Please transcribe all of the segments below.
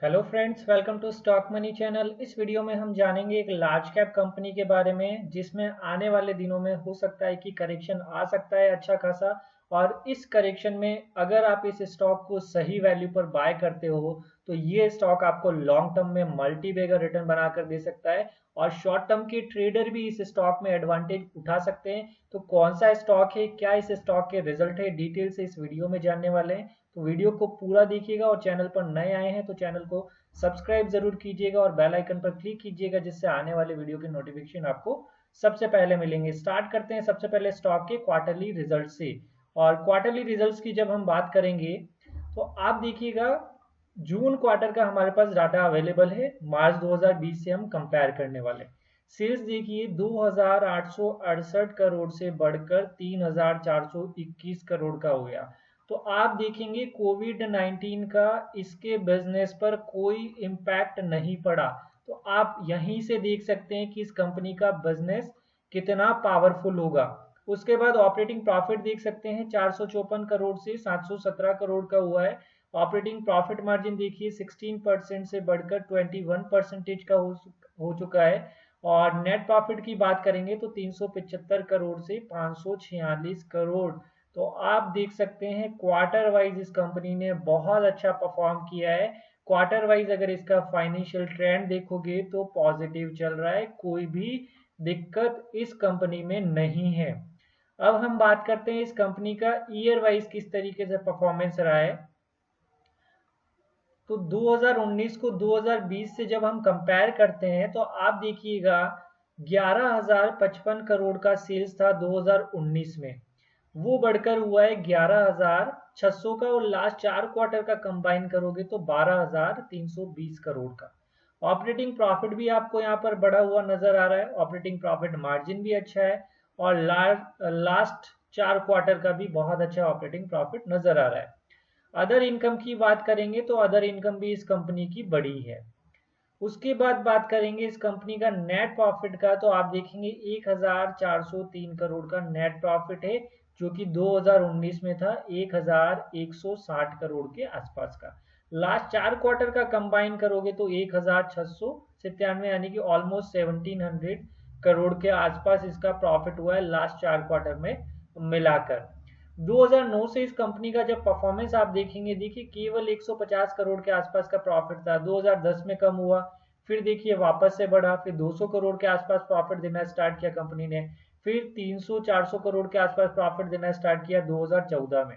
Hello friends, welcome to stock money channel. इस video में हम जानेंगे एक लार्ज कैप कंपनी के बारे में जिसमें आने वाले दिनों में हो सकता है कि करेक्शन आ सकता है अच्छा खासा। और इस करेक्शन में अगर आप इस स्टॉक को सही वैल्यू पर बाय करते हो तो ये स्टॉक आपको लॉन्ग टर्म में मल्टी बेगर रिटर्न बनाकर दे सकता है। और शॉर्ट टर्म के ट्रेडर भी इस स्टॉक में एडवांटेज उठा सकते हैं। तो कौन सा स्टॉक है, क्या इस स्टॉक के रिजल्ट है, डिटेल से इस वीडियो में जानने वाले हैं। तो वीडियो को पूरा देखिएगा और चैनल पर नए आए हैं तो चैनल को सब्सक्राइब जरूर कीजिएगा और बेल आइकन पर क्लिक कीजिएगा जिससे आने वाले वीडियो की नोटिफिकेशन आपको सबसे पहले मिलेंगे। स्टार्ट करते हैं सबसे पहले स्टॉक के क्वार्टरली रिजल्ट से। और क्वार्टरली रिजल्ट्स की जब हम बात करेंगे तो आप देखिएगा जून क्वार्टर का हमारे पास डाटा अवेलेबल है। मार्च 2020 से हम कंपेयर करने वाले। सेल्स देखिए 2868 करोड़ से बढ़कर 3421 करोड़ का हो गया। तो आप देखेंगे कोविड 19 का इसके बिजनेस पर कोई इम्पैक्ट नहीं पड़ा। तो आप यहीं से देख सकते हैं कि इस कंपनी का बिजनेस कितना पावरफुल होगा। उसके बाद ऑपरेटिंग प्रॉफिट देख सकते हैं 454 करोड़ से 717 करोड़ का हुआ है। ऑपरेटिंग प्रॉफिट मार्जिन देखिए 16% से बढ़कर 21% का हो चुका है। और नेट प्रॉफिट की बात करेंगे तो 375 करोड़ से 546 करोड़। तो आप देख सकते हैं क्वार्टर वाइज इस कंपनी ने बहुत अच्छा परफॉर्म किया है। क्वार्टर वाइज अगर इसका फाइनेंशियल ट्रेंड देखोगे तो पॉजिटिव चल रहा है, कोई भी दिक्कत इस कंपनी में नहीं है। अब हम बात करते हैं इस कंपनी का ईयर वाइज किस तरीके से परफॉर्मेंस रहा है। तो 2019 को 2020 से जब हम कंपेयर करते हैं तो आप देखिएगा 11,055 करोड़ का सेल्स था 2019 में। वो बढ़कर हुआ है 11,600 का और लास्ट 4 क्वार्टर का कंबाइन करोगे तो 12,320 करोड़ का। ऑपरेटिंग प्रॉफिट भी आपको यहाँ पर बढ़ा हुआ नजर आ रहा है। ऑपरेटिंग प्रॉफिट मार्जिन भी अच्छा है और लास्ट 4 क्वार्टर का भी बहुत अच्छा ऑपरेटिंग प्रॉफिट नजर आ रहा है। अदर इनकम की बात करेंगे तो अदर इनकम भी इस कंपनी की बड़ी है। उसके बाद बात करेंगे इस कंपनी का नेट प्रॉफिट का तो आप देखेंगे 1,403 करोड़ का नेट प्रॉफिट है जो कि 2019 में था 1,160 करोड़ के आसपास का। लास्ट 4 क्वार्टर का कंबाइन करोगे तो 1,697 यानी कि ऑलमोस्ट 1,700 करोड़ के आसपास इसका प्रॉफिट हुआ है लास्ट 4 क्वार्टर में मिलाकर। 2009 से इस कंपनी का जब परफॉर्मेंस आप देखेंगे, देखिए केवल 150 करोड़ के आसपास का प्रॉफिट था। 2010 में कम हुआ, फिर देखिए वापस से बढ़ा, फिर 200 करोड़ के आसपास प्रॉफिट देना स्टार्ट किया कंपनी ने। फिर 300-400 करोड़ के आसपास प्रॉफिट देना स्टार्ट किया 2014 में।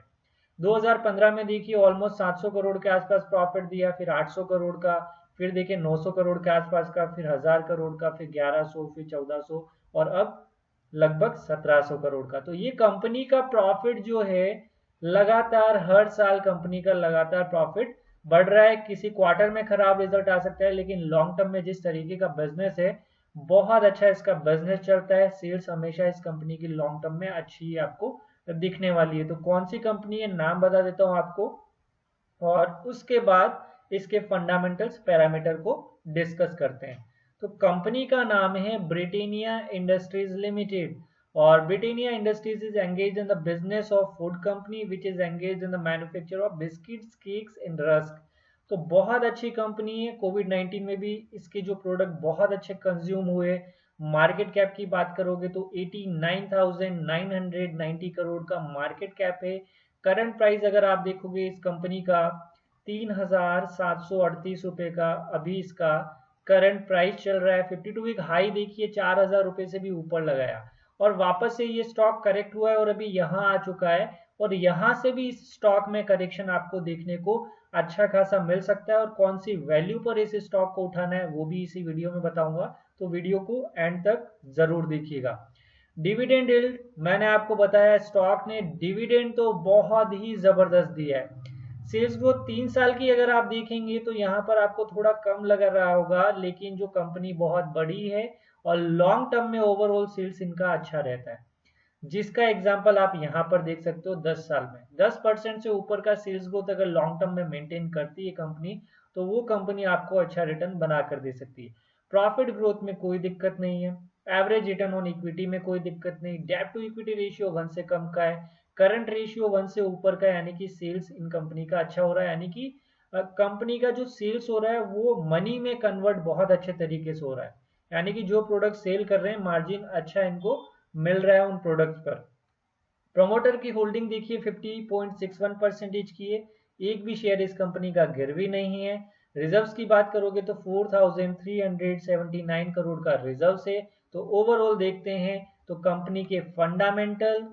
2015 में देखिए ऑलमोस्ट 700 करोड़ के आसपास प्रॉफिट दिया, फिर 800 करोड़ का, फिर देखिए 900 करोड़ के आसपास का, फिर 1000 करोड़ का, फिर 1100, फिर 1400 और अब लगभग 1700 करोड़ का। तो ये कंपनी का प्रॉफिट जो है लगातार हर साल कंपनी का लगातार प्रॉफिट बढ़ रहा है। किसी क्वार्टर में खराब रिजल्ट आ सकता है लेकिन लॉन्ग टर्म में जिस तरीके का बिजनेस है बहुत अच्छा इसका बिजनेस चलता है। सेल्स हमेशा इस कंपनी की लॉन्ग टर्म में अच्छी आपको दिखने वाली है। तो कौन सी कंपनी है नाम बता देता हूँ आपको और उसके बाद इसके फंडामेंटल्स पैरामीटर को डिस्कस करते हैं। तो कंपनी का नाम है ब्रिटेनिया इंडस्ट्रीज लिमिटेड। और Britannia Industries is engage in the business of food company which is engage in the manufacture of biscuits, cakes and rusk. तो बहुत अच्छी कंपनी है। कोविड 19 में भी इसके जो प्रोडक्ट बहुत अच्छे कंज्यूम हुए। मार्केट कैप की बात करोगे तो 89,990 करोड़ का मार्केट कैप है। करंट प्राइस अगर आप देखोगे इस कंपनी का 3,738 रुपए का अभी इसका करंट प्राइस चल रहा है। 52 वीक हाई देखिए 4,000 रुपए से भी ऊपर लगाया और वापस से ये स्टॉक करेक्ट हुआ है और अभी यहाँ आ चुका है। और यहाँ से भी इस स्टॉक में करेक्शन आपको देखने को अच्छा खासा मिल सकता है। और कौन सी वैल्यू पर इस स्टॉक को उठाना है वो भी इसी वीडियो में बताऊंगा। तो वीडियो को एंड तक जरूर देखिएगा। डिविडेंड यील्ड मैंने आपको बताया स्टॉक ने डिविडेंड तो बहुत ही जबरदस्त दिया है। सेल्स ग्रोथ 3 साल की अगर आप देखेंगे तो यहाँ पर आपको थोड़ा कम लग रहा होगा लेकिन जो कंपनी बहुत बड़ी है और लॉन्ग टर्म में ओवरऑल सेल्स इनका अच्छा रहता है। जिसका एग्जाम्पल आप यहाँ पर देख सकते हो 10 साल में 10% से ऊपर का सेल्स ग्रोथ अगर लॉन्ग टर्म में मेंटेन करती है कंपनी तो वो कंपनी आपको अच्छा रिटर्न बना कर दे सकती है। प्रॉफिट ग्रोथ में कोई दिक्कत नहीं है। एवरेज रिटर्न ऑन इक्विटी में कोई दिक्कत नहीं। डेट टू इक्विटी रेशियो 1 से कम का है। करंट रेशियो 1 से ऊपर का यानी कि सेल्स इन कंपनी का अच्छा हो रहा है, यानी कि कंपनी का जो सेल्स हो रहा है वो मनी में कन्वर्ट बहुत अच्छे तरीके से हो रहा है, यानी कि जो प्रोडक्ट सेल कर रहे हैं मार्जिन अच्छा इनको मिल रहा है उन प्रोडक्ट पर। प्रमोटर की होल्डिंग देखिए 50.61% की है, एक भी शेयर इस कंपनी का गिरवी नहीं है। रिजर्व्स की बात करोगे तो 4379 करोड़ का रिजर्व्स है। तो ओवरऑल देखते हैं तो कंपनी के फंडामेंटल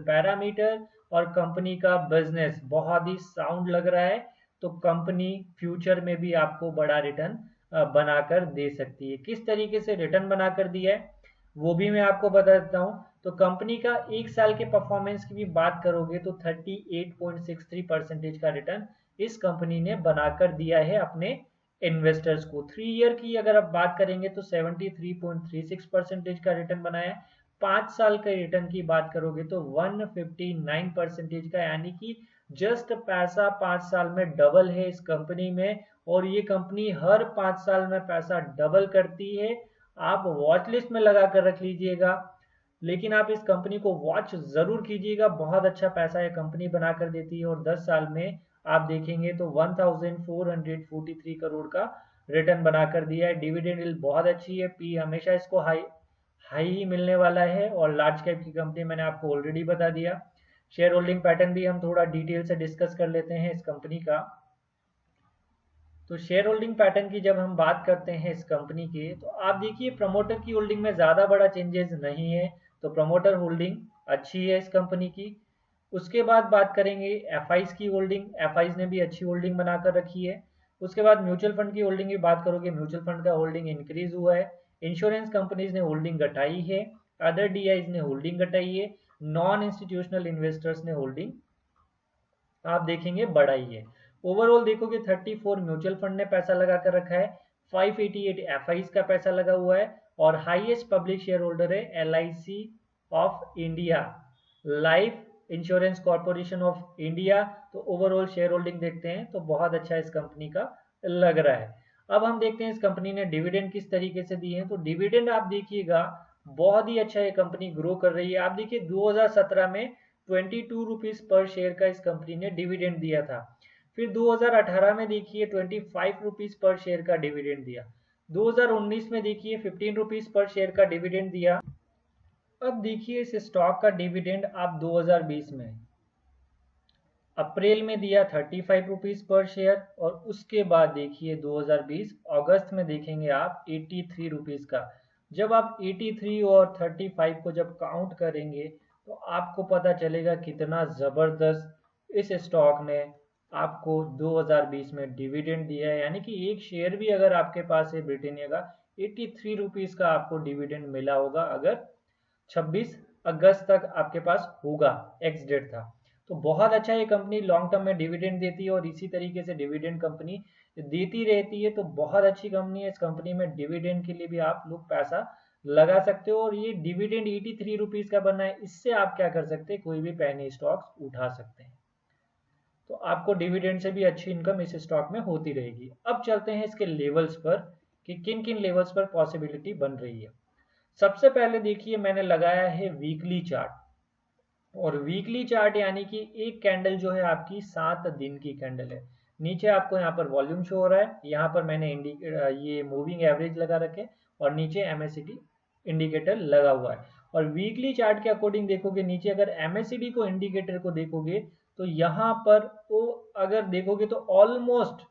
पैरामीटर और कंपनी का बिजनेस बहुत ही साउंड लग रहा है। तो कंपनी फ्यूचर में भी आपको बड़ा रिटर्न बनाकर दे सकती है। किस तरीके से रिटर्न बनाकर दिया है वो भी मैं आपको बता देता हूँ। तो कंपनी का एक साल के परफॉर्मेंस की भी बात करोगे तो 38.63% का रिटर्न इस कंपनी ने बनाकर दिया है अपने इन्वेस्टर्स को। 3 ईयर की अगर आप बात करेंगे तो 73.36% का रिटर्न बनाया है। 5 साल के रिटर्न की बात करोगे तो 159% का, यानी कि जस्ट पैसा 5 साल में डबल है इस कंपनी में। और ये कंपनी हर 5 साल में पैसा डबल करती है। आप वॉच लिस्ट में लगा कर रख लीजिएगा, लेकिन आप इस कंपनी को वॉच जरूर कीजिएगा। बहुत अच्छा पैसा ये कंपनी बना कर देती है और 10 साल में आप देखेंगे तो 1443 करोड़ का रिटर्न बनाकर दिया है। डिविडेंड यील्ड बहुत अच्छी है, पी हमेशा इसको हाई हाई ही मिलने वाला है। और लार्ज कैप की कंपनी मैंने आपको ऑलरेडी बता दिया। शेयर होल्डिंग पैटर्न भी हम थोड़ा डिटेल से डिस्कस कर लेते हैं इस कंपनी का। तो शेयर होल्डिंग पैटर्न की जब हम बात करते हैं इस कंपनी के, तो आप देखिए प्रमोटर की होल्डिंग में ज़्यादा बड़ा चेंजेस नहीं है। तो प्रमोटर होल्डिंग अच्छी है इस कंपनी की। उसके बाद बात करेंगे एफआईज की होल्डिंग, एफआईज ने भी अच्छी होल्डिंग बनाकर रखी है। उसके बाद म्यूचुअल फंड की होल्डिंग की बात करोगे, म्यूचुअल फंड का होल्डिंग इंक्रीज हुआ है। इंश्योरेंस कंपनीज ने होल्डिंग घटाई है, अदर डीआईज ने होल्डिंग घटाई है, नॉन इंस्टीट्यूशनल इन्वेस्टर्स ने होल्डिंग आप देखेंगे बढ़ाई है। ओवरऑल देखोगे 34 म्यूचुअल फंड ने पैसा लगा कर रखा है, 588 एफआईज का पैसा लगा हुआ है और हाईएस्ट पब्लिक शेयर होल्डर है LIC of India, life insurance corporation of India. तो ओवरऑल शेयर होल्डिंग देखते हैं तो बहुत अच्छा इस कंपनी का लग रहा है। अब हम देखते हैं इस कंपनी ने डिविडेंड किस तरीके से दिए हैं। तो डिविडेंड आप देखिएगा बहुत ही अच्छा ये कंपनी ग्रो कर रही है। आप देखिए 2017 में 22 रुपीज पर शेयर का इस कंपनी ने डिविडेंड दिया था। फिर 2018 में देखिए 25 रुपीज पर शेयर का डिविडेंड दिया। 2019 में देखिए 15 रुपीज पर शेयर का डिविडेंड दिया। अब देखिए इस स्टॉक का डिविडेंड आप 2020 में अप्रैल में दिया 35 रुपीज पर शेयर, और उसके बाद देखिए 2020 अगस्त में देखेंगे आप 83 रुपीज का। जब आप 83 और 35 को जब काउंट करेंगे तो आपको पता चलेगा कितना ज़बरदस्त इस स्टॉक ने आपको 2020 में डिविडेंड दिया है। यानी कि एक शेयर भी अगर आपके पास है ब्रिटेनिया का, 83 रुपीज का आपको डिविडेंड मिला होगा अगर 26 अगस्त तक आपके पास होगा, एक्स डेट था। तो बहुत अच्छा ये कंपनी लॉन्ग टर्म में डिविडेंड देती है और इसी तरीके से डिविडेंड कंपनी देती रहती है। तो बहुत अच्छी कंपनी है। इस कंपनी में डिविडेंड के लिए भी आप लोग पैसा लगा सकते हो और ये डिविडेंड 83 रुपीज का बना है, इससे आप क्या कर सकते हैं, कोई भी पेनी स्टॉक्स उठा सकते हैं। तो आपको डिविडेंड से भी अच्छी इनकम इस स्टॉक में होती रहेगी। अब चलते हैं इसके लेवल्स पर कि किन किन लेवल्स पर पॉसिबिलिटी बन रही है। सबसे पहले देखिए मैंने लगाया है वीकली चार्ट, और वीकली चार्ट यानी कि एक कैंडल जो है आपकी 7 दिन की कैंडल है। नीचे आपको यहाँ पर वॉल्यूम शो हो रहा है, यहाँ पर मैंने ये मूविंग एवरेज लगा रखे और नीचे एमएसीडी इंडिकेटर लगा हुआ है। और वीकली चार्ट के अकॉर्डिंग देखोगे नीचे अगर एमएसीडी को इंडिकेटर को देखोगे तो यहाँ पर वो अगर देखोगे तो ऑलमोस्ट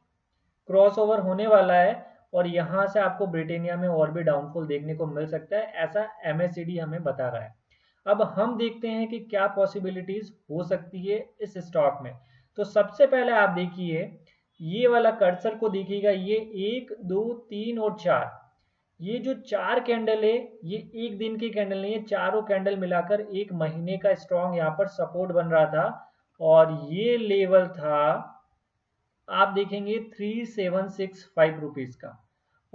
क्रॉसओवर होने वाला है और यहाँ से आपको ब्रिटेनिया में और भी डाउनफॉल देखने को मिल सकता है, ऐसा एमएसीडी हमें बता रहा है। अब हम देखते हैं कि क्या पॉसिबिलिटीज हो सकती है इस स्टॉक में। तो सबसे पहले आप देखिए ये वाला कर्सर को देखिएगा, ये 1 2 3 और 4, ये जो 4 कैंडल है ये एक दिन की कैंडल नहीं है, चारों कैंडल मिलाकर एक महीने का स्ट्रॉन्ग यहाँ पर सपोर्ट बन रहा था। और ये लेवल था आप देखेंगे 3765 रुपीज का,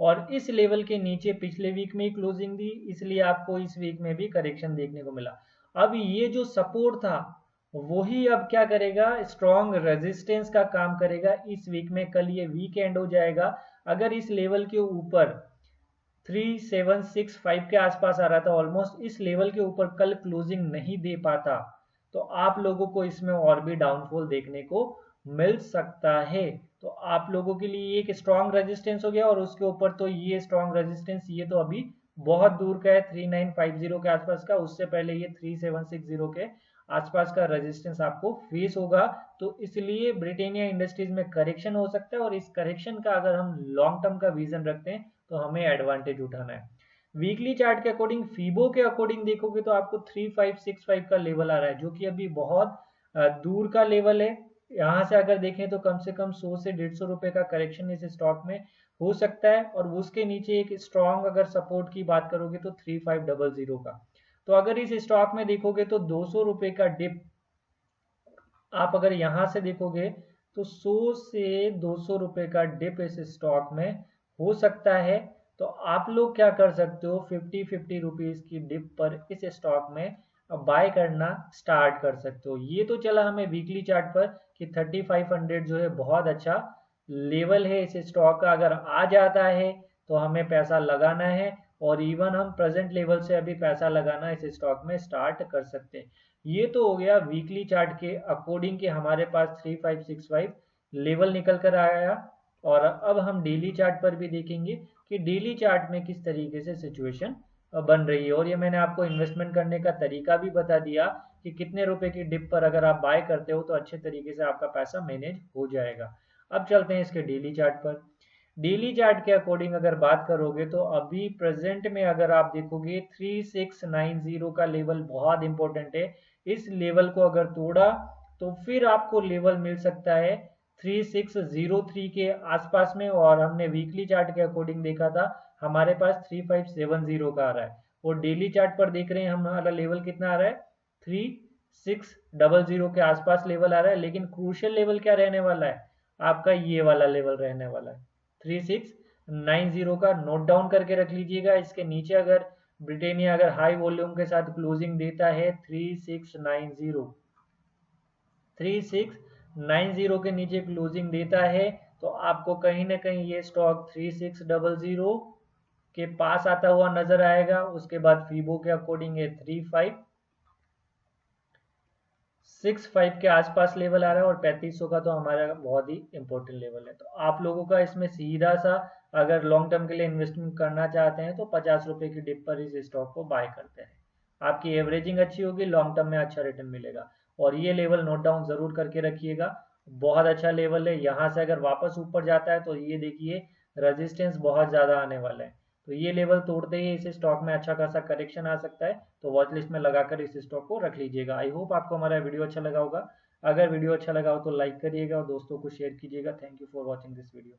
और इस लेवल के नीचे पिछले वीक में ही क्लोजिंग दी, इसलिए आपको इस वीक में भी करेक्शन देखने को मिला। अब ये जो सपोर्ट था वही अब क्या करेगा, स्ट्रॉन्ग रेजिस्टेंस का काम करेगा इस वीक में। कल ये वीक एंड हो जाएगा, अगर इस लेवल के ऊपर 3765 के आसपास आ रहा था ऑलमोस्ट, इस लेवल के ऊपर कल क्लोजिंग नहीं दे पाता तो आप लोगों को इसमें और भी डाउनफॉल देखने को मिल सकता है। तो आप लोगों के लिए एक स्ट्रॉन्ग रेजिस्टेंस हो गया, और उसके ऊपर तो ये स्ट्रॉन्ग रेजिस्टेंस, ये तो अभी बहुत दूर का है 3950 के आसपास का, उससे पहले ये 3760 के आसपास का रेजिस्टेंस आपको फेस होगा। तो इसलिए ब्रिटेनिया इंडस्ट्रीज में करेक्शन हो सकता है, और इस करेक्शन का अगर हम लॉन्ग टर्म का विजन रखते हैं तो हमें एडवांटेज उठाना है। वीकली चार्ट के अकॉर्डिंग, फीबो के अकॉर्डिंग देखोगे तो आपको 3565 का लेवल आ रहा है, जो कि अभी बहुत दूर का लेवल है। यहाँ से अगर देखें तो कम से कम 100 से 150 रुपए का करेक्शन इस स्टॉक में हो सकता है, और उसके नीचे एक स्ट्रॉन्ग अगर सपोर्ट की बात करोगे तो 3500 का। तो अगर इस स्टॉक में देखोगे तो 200 रुपए का डिप आप अगर यहाँ से देखोगे तो 100 से 200 रुपए का डिप इस स्टॉक में हो सकता है। तो आप लोग क्या कर सकते हो, 50 रुपीज की डिप पर इस स्टॉक में बाय करना स्टार्ट कर सकते हो। ये तो चला हमें वीकली चार्ट पर कि 3500 जो है बहुत अच्छा लेवल है इस स्टॉक का, अगर आ जाता है तो हमें पैसा लगाना है, और इवन हम प्रेजेंट लेवल से अभी पैसा लगाना इस स्टॉक में स्टार्ट कर सकते हैं। ये तो हो गया वीकली चार्ट के अकॉर्डिंग कि हमारे पास 3565 लेवल निकल कर आया। और अब हम डेली चार्ट पर भी देखेंगे कि डेली चार्ट में किस तरीके से सिचुएशन बन रही है, और ये मैंने आपको इन्वेस्टमेंट करने का तरीका भी बता दिया कि कितने रुपए की डिप पर अगर आप बाय करते हो तो अच्छे तरीके से आपका पैसा मैनेज हो जाएगा। अब चलते हैं इसके डेली चार्ट पर। डेली चार्ट के अकॉर्डिंग अगर बात करोगे तो अभी प्रेजेंट में अगर आप देखोगे 3690 का लेवल बहुत इंपॉर्टेंट है। इस लेवल को अगर तोड़ा तो फिर आपको लेवल मिल सकता है 3603 के आसपास में, और हमने वीकली चार्ट के अकॉर्डिंग देखा था हमारे पास 3570 का आ रहा है, और डेली चार्ट पर देख रहे हैं हमारा लेवल कितना आ रहा है, 3600 के आसपास लेवल आ रहा है। लेकिन क्रूशियल लेवल क्या रहने वाला है, आपका ये वाला लेवल रहने वाला है 3690 का। नोट डाउन करके रख लीजिएगा। इसके नीचे अगर ब्रिटेनिया अगर हाई वॉल्यूम के साथ क्लोजिंग देता है 3690 के नीचे क्लोजिंग देता है, तो आपको कहीं ना कहीं ये स्टॉक 3600 के पास आता हुआ नजर आएगा। उसके बाद फीबो के अकॉर्डिंग है 3565 के आसपास लेवल आ रहा है, और 3500 का तो हमारा बहुत ही इंपॉर्टेंट लेवल है। तो आप लोगों का इसमें सीधा सा अगर लॉन्ग टर्म के लिए इन्वेस्टमेंट करना चाहते हैं तो 50 रुपए की डिप पर इस स्टॉक को बाय करते हैं। आपकी एवरेजिंग अच्छी होगी, लॉन्ग टर्म में अच्छा रिटर्न मिलेगा। और ये लेवल नोट डाउन जरूर करके रखिएगा, बहुत अच्छा लेवल है। यहाँ से अगर वापस ऊपर जाता है तो ये देखिए रेजिस्टेंस बहुत ज्यादा आने वाला है, तो ये लेवल तोड़ते ही इस स्टॉक में अच्छा खासा करेक्शन आ सकता है। तो वॉच लिस्ट में लगाकर इस स्टॉक को रख लीजिएगा। आई होप आपको हमारा वीडियो अच्छा लगा होगा। अगर वीडियो अच्छा लगा हो तो लाइक करिएगा और दोस्तों को शेयर कीजिएगा। Thank you for watching this video.